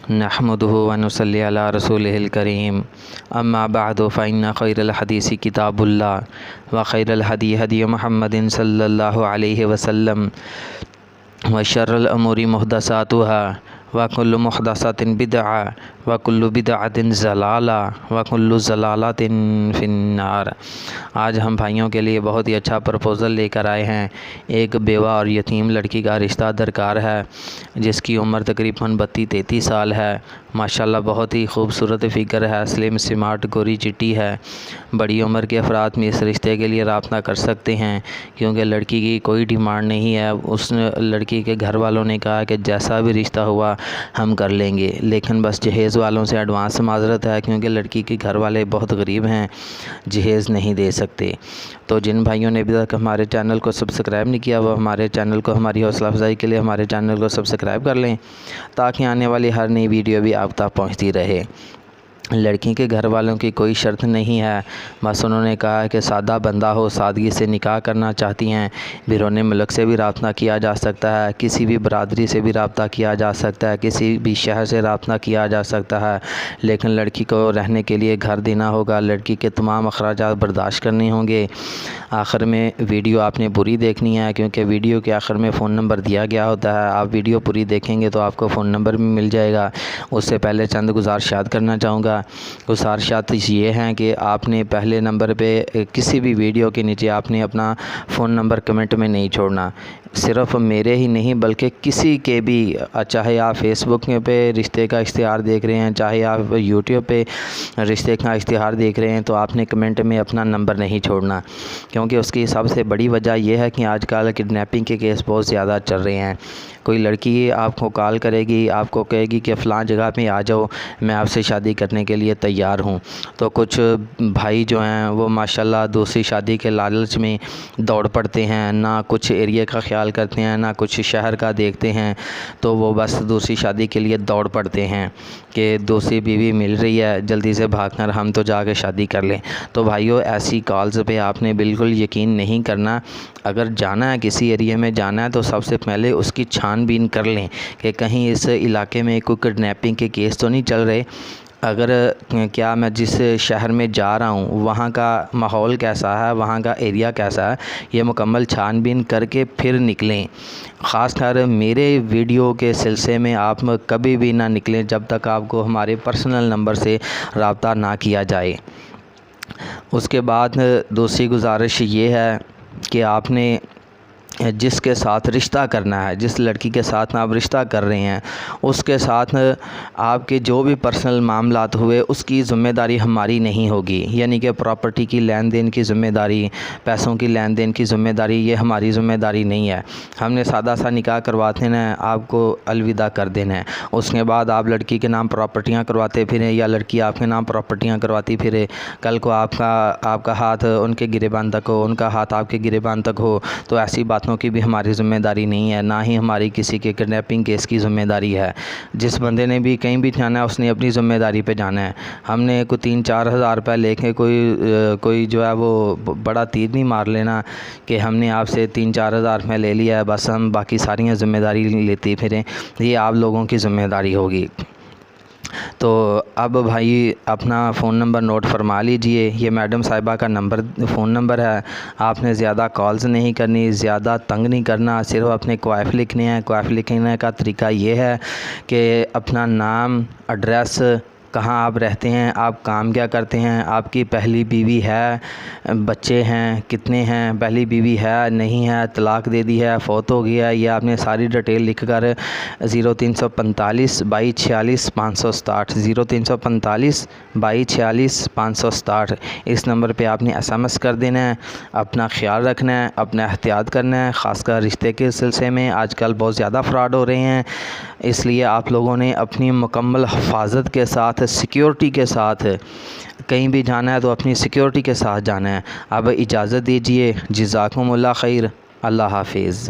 नहमदुहु व नुसल्ली अला रसूलिहिल करीम अम्मा बअदु फ़इन्न खैरल हदीसी किताबुल्लाह व खैरल हदी हदी मुहम्मदिन सल्लल्लाहु अलैहि वसल्लम व शर्रल अमूरि मुहदसातुहा व कुल्लु मुहदसतिन बिदअ व कुल्लु बिदअतिन ज़लाला व कुल्लु ज़लालतिन फिन्नार। आज हम भाइयों के लिए बहुत ही अच्छा प्रपोज़ल लेकर आए हैं। एक बेवा और यतीम लड़की का रिश्ता दरकार है जिसकी उम्र तकरीबन 32-33 साल है। माशाल्लाह बहुत ही खूबसूरत फ़िगर है, स्लिम स्मार्ट गोरी चिट्टी है। बड़ी उम्र के अफराद में इस रिश्ते के लिए राब्ता कर सकते हैं क्योंकि लड़की की कोई डिमांड नहीं है। उस लड़की के घर वालों ने कहा कि जैसा भी रिश्ता हुआ हम कर लेंगे, लेकिन बस जहेज़ वालों से एडवांस माज़रत है क्योंकि लड़की के घर वाले बहुत गरीब हैं, जहेज़ नहीं दे सकते। तो जिन भाइयों ने अभी तक हमारे चैनल को सब्सक्राइब नहीं किया वो हमारे चैनल को, हमारी हौसला अफजाई के लिए हमारे चैनल को सब्सक्राइब कर लें ताकि आने वाली हर नई वीडियो भी आप तक पहुंचती रहे। लड़की के घर वालों की कोई शर्त नहीं है, बस उन्होंने कहा है कि सादा बंदा हो, सादगी से निकाह करना चाहती हैं। बैरून मुल्क से भी रब्ता किया जा सकता है, किसी भी बरादरी से भी रब्ता किया जा सकता है, किसी भी शहर से रब्ता किया जा सकता है, लेकिन लड़की को रहने के लिए घर देना होगा, लड़की के तमाम अखराजात बर्दाश्त करने होंगे। आखिर में वीडियो आपने पूरी देखनी है क्योंकि वीडियो के आखिर में फ़ोन नंबर दिया गया होता है। आप वीडियो पूरी देखेंगे तो आपको फ़ोन नंबर भी मिल जाएगा। उससे पहले चंद गुजारिशात करना चाहूँगा। गुजारिशात ये हैं कि आपने पहले नंबर पे किसी भी वीडियो के नीचे आपने अपना फ़ोन नंबर कमेंट में नहीं छोड़ना। सिर्फ़ मेरे ही नहीं बल्कि किसी के भी, चाहे आप फेसबुक पे रिश्ते का इश्तिहार देख रहे हैं, चाहे आप यूट्यूब पे रिश्ते का इश्तिहार देख रहे हैं, तो आपने कमेंट में अपना नंबर नहीं छोड़ना क्योंकि उसकी सबसे बड़ी वजह यह है कि आजकल किडनैपिंग के केस बहुत ज़्यादा चल रहे हैं। कोई लड़की आपको कॉल करेगी, आपको कहेगी कि फ़लाँ जगह पे आ जाओ, मैं आपसे शादी करने के लिए तैयार हूँ। तो कुछ भाई जो हैं वो माशाल्लाह दूसरी शादी के लालच में दौड़ पड़ते हैं, ना कुछ एरिया का ख्याल करते हैं, ना कुछ शहर का देखते हैं, तो वो बस दूसरी शादी के लिए दौड़ पड़ते हैं कि दूसरी बीवी मिल रही है, जल्दी से भागकर हम तो जाके शादी कर लें। तो भाइयों, ऐसी कॉल्स पे आपने बिल्कुल यकीन नहीं करना। अगर जाना है, किसी एरिया में जाना है, तो सबसे पहले उसकी छानबीन कर लें कि कहीं इस इलाके में कोई किडनैपिंग के केस तो नहीं चल रहे। अगर क्या मैं जिस शहर में जा रहा हूँ वहाँ का माहौल कैसा है, वहाँ का एरिया कैसा है, ये मुकम्मल छानबीन करके फिर निकलें। ख़ासकर मेरे वीडियो के सिलसिले में आप कभी भी ना निकलें जब तक आपको हमारे पर्सनल नंबर से रब्ता ना किया जाए। उसके बाद दूसरी गुजारिश ये है कि आपने जिसके साथ रिश्ता करना है, जिस लड़की के साथ आप रिश्ता कर रहे हैं, उसके साथ आपके जो भी पर्सनल मामलात हुए उसकी ज़िम्मेदारी हमारी नहीं होगी। यानी कि प्रॉपर्टी की लेन देन की ज़िम्मेदारी, पैसों की लेन देन की ज़िम्मेदारी ये हमारी ज़िम्मेदारी नहीं है। हमने सादा सा निकाह करवा देना है, आपको अलविदा कर देना है। उसके बाद आप लड़की के नाम प्रॉपर्टियाँ करवाते फिरें या लड़की आपके नाम प्रॉपर्टियाँ करवाती फिरे, कल को आपका हाथ उनके गिरेबान तक हो, उनका हाथ आपके गिरेबान तक हो, तो ऐसी बातों की भी हमारी ज़िम्मेदारी नहीं है, ना ही हमारी किसी के किडनैपिंग केस की ज़िम्मेदारी है। जिस बंदे ने भी कहीं भी जाना है उसने अपनी ज़िम्मेदारी पे जाना है। हमने कोई 3-4 हज़ार रुपये लेके कोई जो है वो बड़ा तीर नहीं मार लेना कि हमने आपसे 3-4 हज़ार रुपये ले लिया है, बस हम बाकी सारी ज़िम्मेदारी लेते फिरें। ये आप लोगों की ज़िम्मेदारी होगी। तो अब भाई अपना फ़ोन नंबर नोट फरमा लीजिए। ये मैडम साहिबा का फ़ोन नंबर है। आपने ज़्यादा कॉल्स नहीं करनी, ज़्यादा तंग नहीं करना, सिर्फ अपने क्वाइफ लिखने हैं। क्वाइफ लिखने का तरीका ये है कि अपना नाम, एड्रेस, कहाँ आप रहते हैं, आप काम क्या करते हैं, आपकी पहली बीवी है, बच्चे हैं कितने हैं, पहली बीवी है नहीं है, तलाक दे दी है, फौत हो गया, ये आपने सारी डिटेल लिखकर 0345 2246 567 0345 2246 567 इस नंबर पे आपने SMS कर देना है। अपना ख्याल रखना है, अपना एहतियात करना है। ख़ासकर रिश्ते के सिलसिले में आजकल बहुत ज़्यादा फ्रॉड हो रहे हैं, इसलिए आप लोगों ने अपनी मुकम्मल हिफाजत के साथ, सिक्योरिटी के साथ कहीं भी जाना है तो अपनी सिक्योरिटी के साथ जाना है। अब इजाज़त दीजिए। जज़ाकुमुल्लाह खैर। अल्लाह हाफिज़।